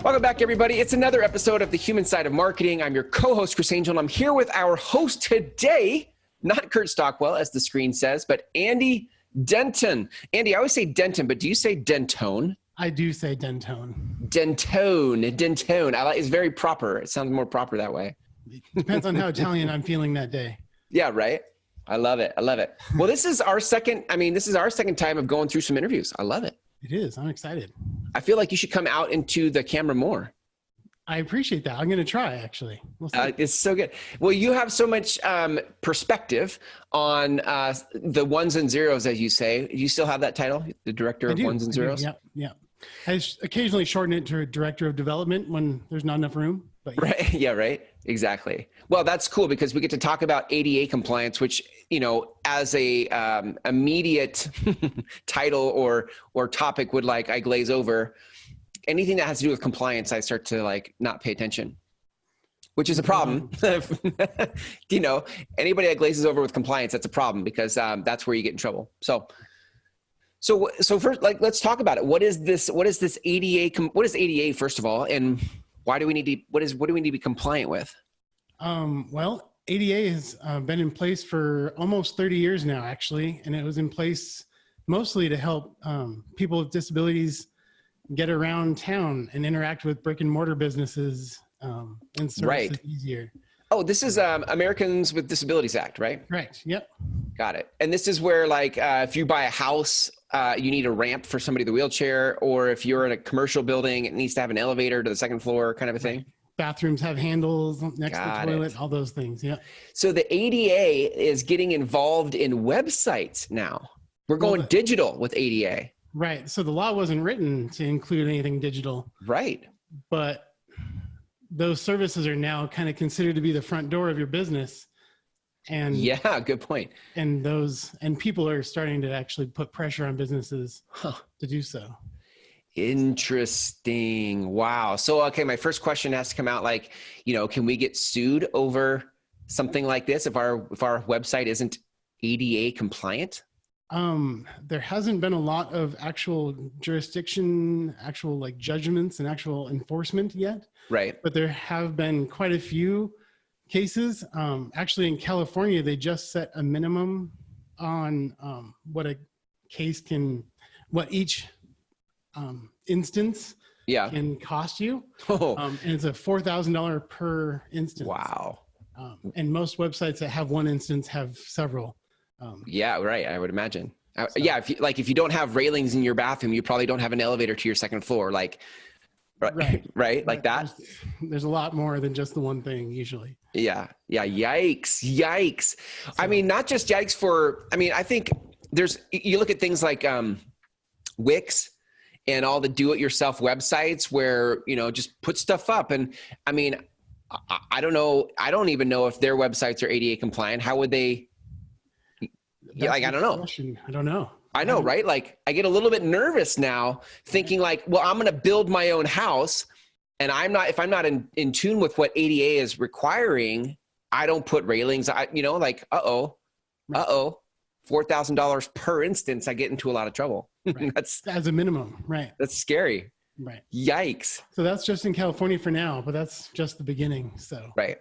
Welcome back, everybody. It's another episode of The Human Side of Marketing. I'm your co-host, Chris Angel, and I'm here with our host today, not Kurt Stockwell, as the screen says, but Andy Denton. Andy, I always say Denton, but do you say Dentone? I do say Dentone. Dentone. It's very proper. It sounds more proper that way. Depends on how Italian I'm feeling that day. Yeah, right? I love it. Well, this is our second time of going through some interviews. I love it. It is. I'm excited. I feel like you should come out into the camera more. I appreciate that. I'm going to try, actually. We'll see. It's so good. Well, you have so much perspective on the ones and zeros, as you say. Do you still have that title, the director of ones and zeros? Yeah. I occasionally shorten it to director of development when there's not enough room. But yeah. Right. Yeah, right. Exactly. Well, that's cool because we get to talk about ADA compliance, which, as a immediate title or topic would I glaze over. Anything that has to do with compliance, I start to not pay attention, which is a problem. Anybody that glazes over with compliance, that's a problem because that's where you get in trouble. So first, let's talk about it. What is this ADA? What is ADA, first of all, and why do we need to? What do we need to be compliant with? Well, ADA has been in place for almost 30 years now, actually, and it was in place mostly to help people with disabilities get around town and interact with brick and mortar businesses and services easier. Oh, this is Americans with Disabilities Act, right? Right. Yep. Got it. And this is where if you buy a house, you need a ramp for somebody with a wheelchair, or if you're in a commercial building, it needs to have an elevator to the second floor kind of a thing. Bathrooms have handles next to the toilet, all those things. Yeah. So the ADA is getting involved in websites now. We're going digital with ADA. Right. So the law wasn't written to include anything digital. Right. But those services are now kind of considered to be the front door of your business. And yeah, good point. And people are starting to actually put pressure on businesses to do so. Interesting. Wow. So, okay, my first question has to come out can we get sued over something like this if our website isn't ADA compliant? There hasn't been a lot of actual jurisdiction, judgments and actual enforcement yet. Right. But there have been quite a few cases. Actually in California, they just set a minimum on what a case what each instance can cost you. And it's a $4,000 per instance. Wow. And most websites that have one instance have several. Yeah, right. I would imagine. Yeah, if you don't have railings in your bathroom, you probably don't have an elevator to your second floor. Right? Like that. There's a lot more than just the one thing usually. Yeah. Yikes. So, I mean, not just yikes for. I mean, I think you look at things like Wix and all the do-it-yourself websites where just put stuff up, and I mean, I don't know. I don't even know if their websites are ADA compliant. How would they? I don't know. I don't know. I know, right? I get a little bit nervous now thinking well, I'm going to build my own house and if I'm not in tune with what ADA is requiring, I don't put railings, $4,000 per instance, I get into a lot of trouble. Right. That's as a minimum. Right. That's scary. Right. Yikes. So that's just in California for now, but that's just the beginning. So, right.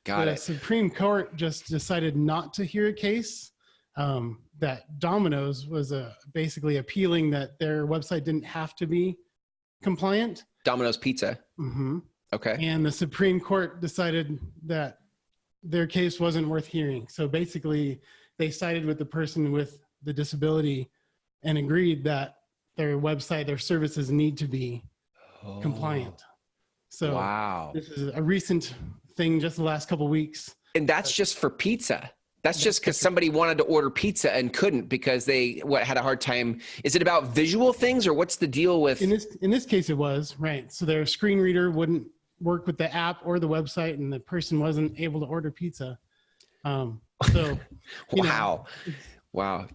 Got it. The Supreme Court just decided not to hear a case that Dominos was basically appealing that their website didn't have to be compliant. Domino's Pizza. Mm-hmm. Okay. And the Supreme Court decided that their case wasn't worth hearing. So basically, they sided with the person with the disability and agreed that their website, their services need to be compliant. So wow. This is a recent thing, just the last couple of weeks. And that's just for pizza. That's just because somebody wanted to order pizza and couldn't because they had a hard time. Is it about visual things or what's the deal with? In this case, it was, right. So their screen reader wouldn't work with the app or the website and the person wasn't able to order pizza. Wow.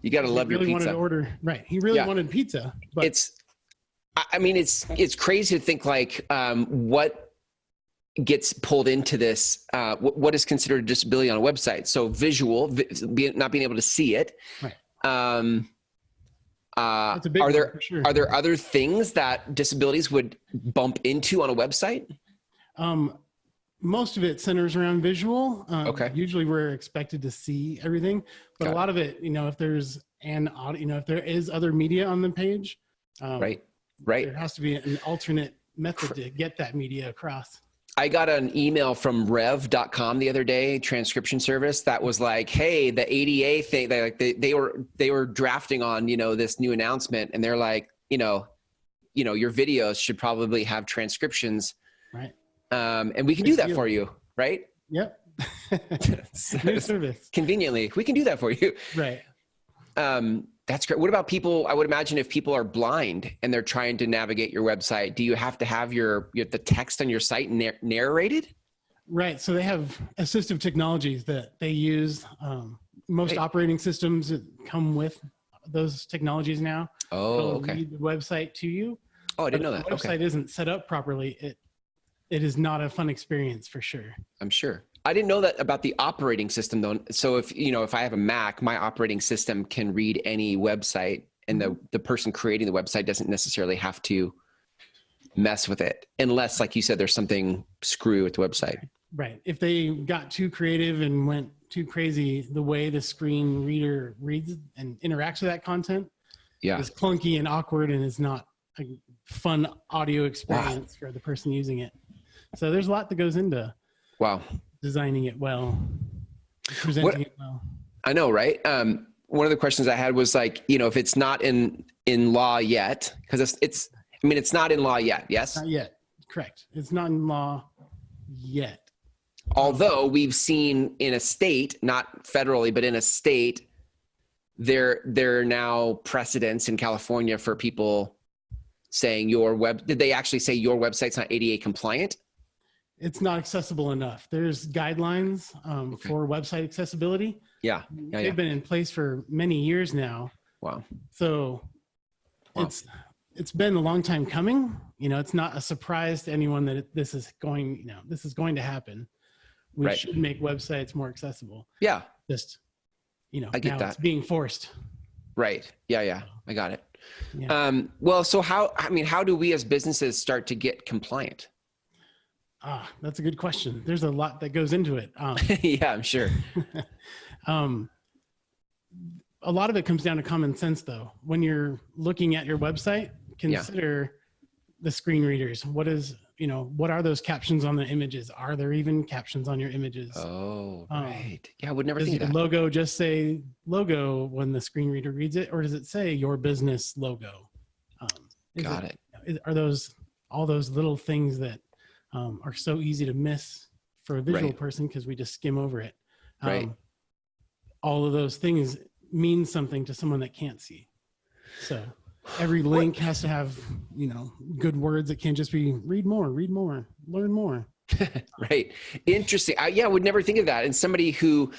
You got to love your pizza. He really wanted to order, right. He really wanted pizza. But it's crazy to think what gets pulled into this, what is considered a disability on a website. So visual, not being able to see it. Right. That's a big one, for sure. Are there other things that disabilities would bump into on a website? Most of it centers around visual. Okay. Usually we're expected to see everything, but a lot of it, if there's an audio, if there is other media on the page, Right. there has to be an alternate method to get that media across. I got an email from rev.com the other day, transcription service, that was like, hey, the ADA thing, they were drafting on, this new announcement, and they're like, your videos should probably have transcriptions. Right. And we can do that for you, right? Yep. New service. Conveniently, we can do that for you. Right. That's great. What about people? I would imagine if people are blind and they're trying to navigate your website, do you have to have the text on your site narrated? Right. So they have assistive technologies that they use. Most operating systems come with those technologies now. Oh, They'll okay. read the website to you. Oh, I didn't know that. If the website isn't set up properly, it is not a fun experience, for sure. I'm sure. I didn't know that about the operating system though. So if I have a Mac, my operating system can read any website, and the person creating the website doesn't necessarily have to mess with it unless, like you said, there's something screwy with the website. Right. If they got too creative and went too crazy, the way the screen reader reads and interacts with that content is clunky and awkward, and is not a fun audio experience for the person using it. So there's a lot that goes into designing it well, presenting it well. I know, right? One of the questions I had was like, if it's not in law yet, because it's not in law yet. Yes. Not yet. Correct. It's not in law yet. Although we've seen in a state, not federally, but in a state, there are now precedents in California for people saying did they actually say your website's not ADA compliant? It's not accessible enough. There's guidelines for website accessibility. They've been in place for many years now. Wow. So it's been a long time coming. It's not a surprise to anyone that this is going to happen. We should make websites more accessible. Yeah. Just, I get that. It's being forced. Right. Yeah. I got it. Yeah. So how do we as businesses start to get compliant? That's a good question. There's a lot that goes into it. Yeah, I'm sure. A lot of it comes down to common sense, though. When you're looking at your website, consider the screen readers. What are those captions on the images? Are there even captions on your images? Oh, right. Yeah, I would never think of that. Does your logo just say logo when the screen reader reads it, or does it say your business logo? Got it. Are all those little things that are so easy to miss for a visual person because we just skim over it? All of those things mean something to someone that can't see. So every link has to have, good words. It can't just be read more, learn more. Right. Interesting. I would never think of that. And somebody who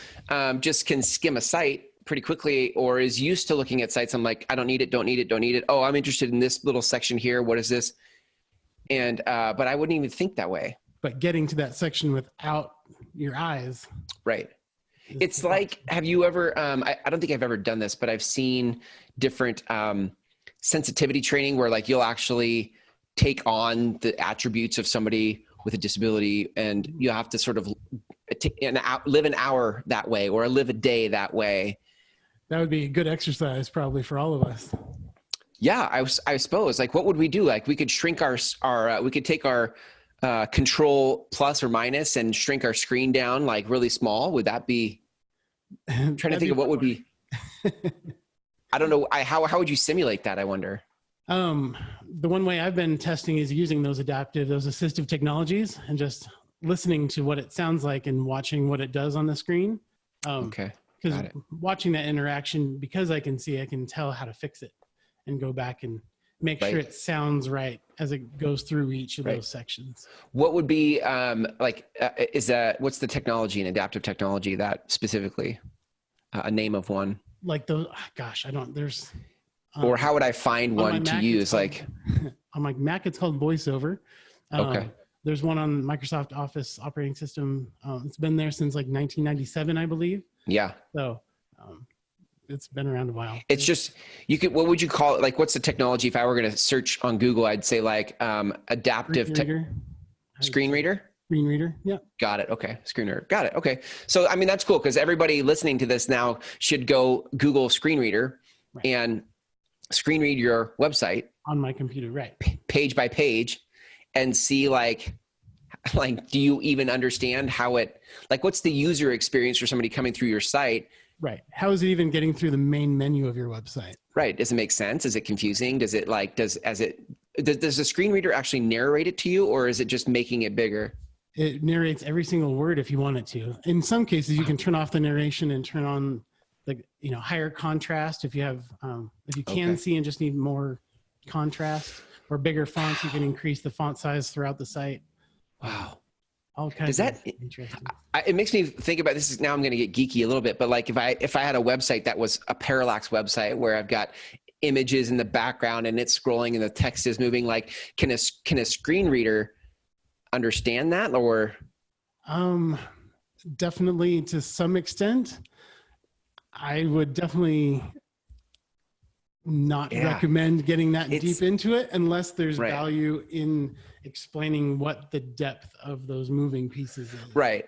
just can skim a site pretty quickly or is used to looking at sites, I'm like, I don't need it. Oh, I'm interested in this little section here. What is this? And, but I wouldn't even think that way. But getting to that section without your eyes. Right. It's like, have you ever, I don't think I've ever done this, but I've seen different sensitivity training where like you'll actually take on the attributes of somebody with a disability and you have to sort of live an hour that way or live a day that way. That would be a good exercise probably for all of us. Yeah, I suppose. Like, what would we do? Like, we could shrink we could take our control plus or minus and shrink our screen down like really small. Would that be? I'm trying to think of what would be. I don't know. How would you simulate that? I wonder. The one way I've been testing is using those assistive technologies and just listening to what it sounds like and watching what it does on the screen. Okay. Because watching that interaction, because I can see, I can tell how to fix it and go back and make sure it sounds right as it goes through each of those sections. What would be what's the technology and adaptive technology that specifically a name of one? Like there's. Or how would I find one to use? Like on my Mac, it's called VoiceOver. Okay. There's one on Microsoft Office operating system. It's been there since like 1997, I believe. Yeah. So it's been around a while. It's just, what would you call it? Like, what's the technology? If I were going to search on Google, I'd say like adaptive screen reader. Screen reader. Yeah. Got it. Okay. Screen reader. Got it. Okay. So, I mean, that's cool because everybody listening to this now should go Google screen reader and screen read your website on my computer, right? Page by page, and see like, do you even understand how it, like, what's the user experience for somebody coming through your site? Right. How is it even getting through the main menu of your website? Right. Does it make sense? Is it confusing? Does it like, does the screen reader actually narrate it to you, or is it just making it bigger? It narrates every single word if you want it to. In some cases, you can turn off the narration and turn on the, higher contrast. If you have, if you can see and just need more contrast, or bigger fonts, you can increase the font size throughout the site. Wow. All kinds of interesting. It makes me think about this. Now I'm going to get geeky a little bit, but like if I had a website that was a parallax website where I've got images in the background and it's scrolling and the text is moving, like can a screen reader understand that? Or definitely to some extent. I would definitely not recommend getting that deep into it unless there's value in explaining what the depth of those moving pieces is. Right.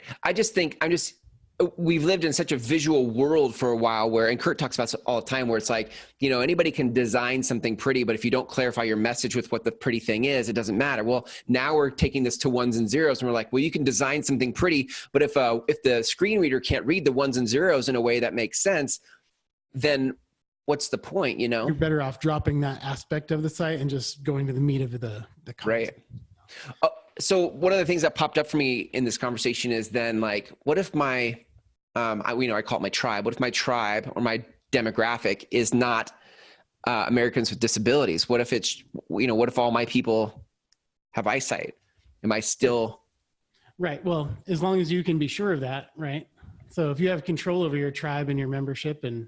We've lived in such a visual world for a while where, and Kurt talks about it all the time, where it's like, anybody can design something pretty, but if you don't clarify your message with what the pretty thing is, it doesn't matter. Well, now we're taking this to ones and zeros and we're like, well, you can design something pretty, but if the screen reader can't read the ones and zeros in a way that makes sense, then what's the point, You're better off dropping that aspect of the site and just going to the meat of the content. Right. So one of the things that popped up for me in this conversation is then like, what if my, I call it my tribe. What if my tribe or my demographic is not Americans with disabilities? What if it's, what if all my people have eyesight? Am I still? Right. Well, as long as you can be sure of that, right? So if you have control over your tribe and your membership and,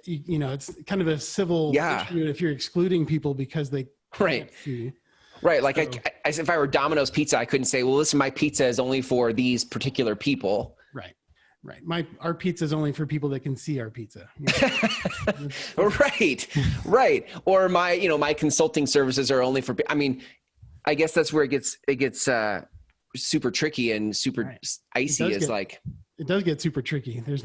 it's kind of a civil issue if you're excluding people because they can't see. Right. Like if I were Domino's Pizza, I couldn't say, well, listen, my pizza is only for these particular people. Right. Right. Our pizza is only for people that can see our pizza. Right. Or my consulting services are only for, I guess that's where it gets super tricky and super icy it does get super tricky. There's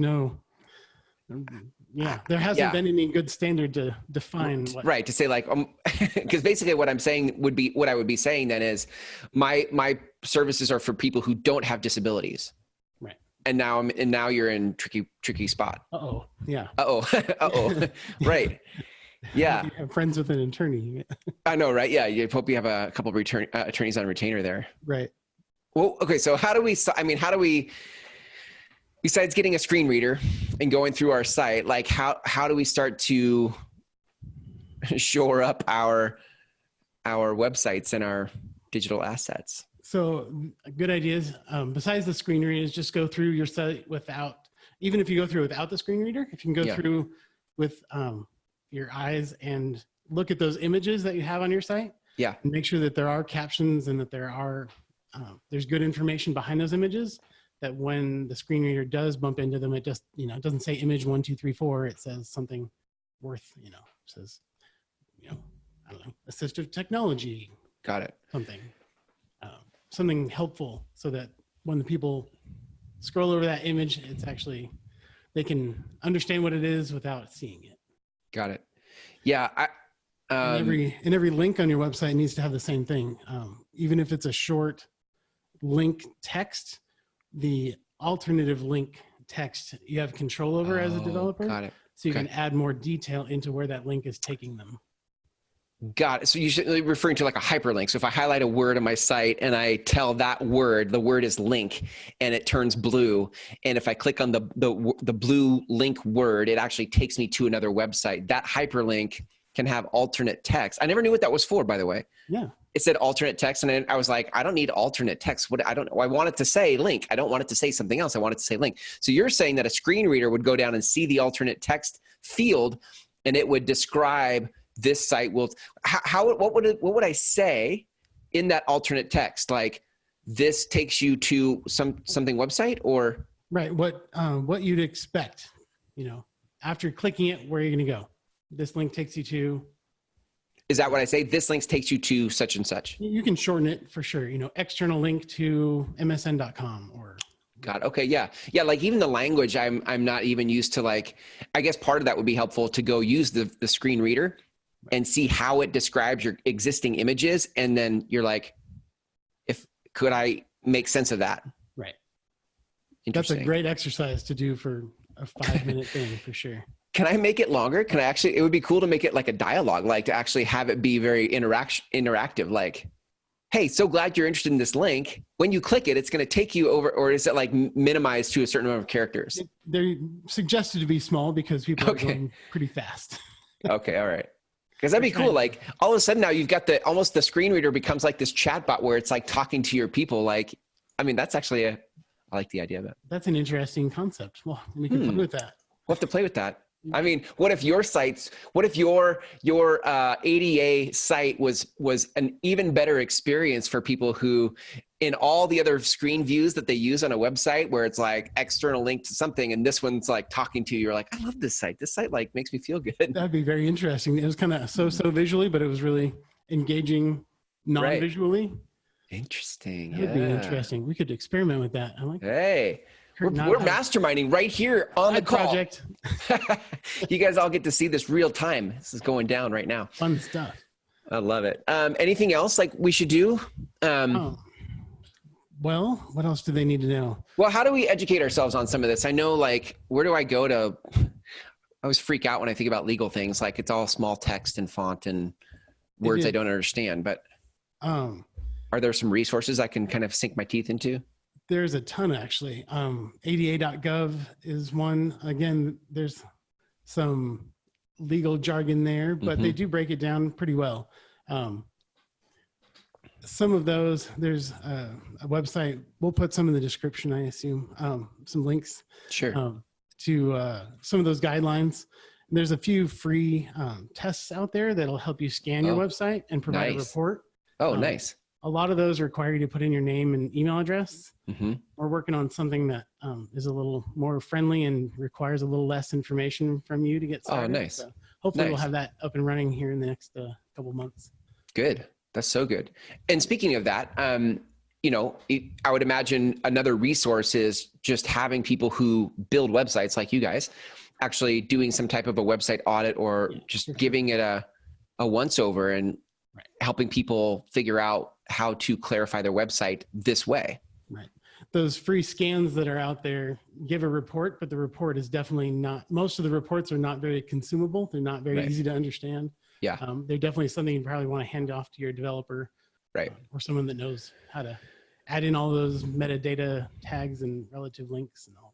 there hasn't been any good standard to define to say like because basically what I'm saying what I would be saying then is my services are for people who don't have disabilities, right? And now you're in tricky spot. Right. Yeah. You have friends with an attorney. I know, right? Yeah, you hope you have a couple of attorneys on retainer there, right? Well, okay, so how do we besides getting a screen reader and going through our site, like how do we start to shore up our websites and our digital assets? So good ideas. Besides the screen reader is just go through your site even if you go through without the screen reader, if you can go through with your eyes and look at those images that you have on your site. Yeah. And make sure that there are captions and that there's good information behind those images, that when the screen reader does bump into them, it just, it doesn't say image 1, 2, 3, 4. It says something worth, says, I don't know, assistive technology. Got it. Something helpful so that when the people scroll over that image, it's actually, they can understand what it is without seeing it. Got it. Yeah. And every link on your website needs to have the same thing. Even if it's a short link text, the alternative link text you have control over as a developer. Got it. So you can add more detail into where that link is taking them. Got it. So you should be referring to like a hyperlink. So if I highlight a word on my site and I tell that word, the word is link, and it turns blue. And if I click on the blue link word, it actually takes me to another website. That hyperlink can have alternate text. I never knew what that was for, by the way. Yeah. It said alternate text. And then I was like, I don't need alternate text. I want it to say link. I don't want it to say something else. I want it to say link. So you're saying that a screen reader would go down and see the alternate text field and it would describe this site what would I say in that alternate text? Like this takes you to something website or? Right. What you'd expect. after clicking it, where are you going to go? This link takes you to. Is that what I say? This link takes you to such and such. You can shorten it for sure. External link to msn.com or. God. Okay. Yeah. Yeah. Like even the language, I'm not even used to. Like, I guess part of that would be helpful to go use the screen reader and see how it describes your existing images. And then you're like, could I make sense of that? Right. That's a great exercise to do for a 5-minute thing for sure. Can I make it longer? Can I actually, it would be cool to make it like a dialogue, like to actually have it be very interactive. Like, hey, so glad you're interested in this link. When you click it, it's going to take you over, or is it like minimized to a certain number of characters? They're suggested to be small because people are going pretty fast. Okay. All right. Because that'd be cool. Like all of a sudden now you've got almost the screen reader becomes like this chatbot where it's like talking to your people. Like, I mean, that's actually I like the idea of it. That's an interesting concept. Well, we can play with that. We'll have to play with that. I mean, what if your ADA site was an even better experience for people who, in all the other screen views that they use on a website where it's like external link to something, and this one's like talking to you, you're like, I love this site. This site like makes me feel good. That'd be very interesting. It was kind of so visually, but it was really engaging non-visually. Right. Interesting. That would be interesting. We could experiment with that. I like that. Hey. We're masterminding right here on the call. Project. You guys all get to see this real time. This is going down right now. Fun stuff. I love it. Anything else like we should do? Well, what else do they need to know? Well, how do we educate ourselves on some of this? I know, like, where do I go to? I always freak out when I think about legal things. Like it's all small text and font and words I don't understand. But are there some resources I can kind of sink my teeth into? There's a ton actually. ADA.gov is one. Again, there's some legal jargon there, but they do break it down pretty well. Some of those, there's a website. We'll put some in the description, I assume, some links to some of those guidelines. There's a few free tests out there that'll help you scan your website and provide a report. Oh, nice. A lot of those require you to put in your name and email address. We're working on something that is a little more friendly and requires a little less information from you to get started. Oh, nice. So hopefully we'll have that up and running here in the next couple months. Good. That's so good. And speaking of that, I would imagine another resource is just having people who build websites like you guys actually doing some type of a website audit or just giving it a once over and helping people figure out how to clarify their website this way. Right. Those free scans that are out there give a report, but the report is definitely not, most of the reports are not very consumable. They're not very easy to understand. Yeah. They're definitely something you probably want to hand off to your developer. Right. Or someone that knows how to add in all those metadata tags and relative links and all.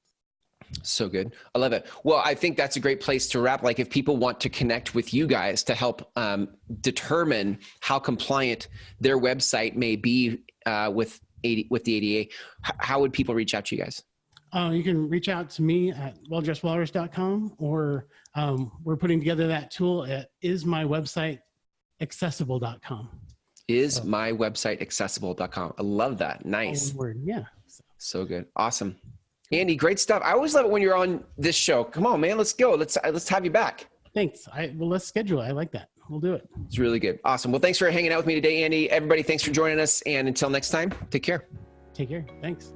So good. I love it. Well, I think that's a great place to wrap. Like if people want to connect with you guys to help determine how compliant their website may be with the ADA, how would people reach out to you guys? You can reach out to me at welldressedwalrus.com, or we're putting together that tool at ismywebsiteaccessible.com. Ismywebsiteaccessible.com. I love that. Nice. Word. Yeah. So good. Awesome. Andy, great stuff. I always love it when you're on this show. Come on, man. Let's go. Let's have you back. Thanks. Well, let's schedule it. I like that. We'll do it. It's really good. Awesome. Well, thanks for hanging out with me today, Andy. Everybody, thanks for joining us. And until next time, take care. Take care. Thanks.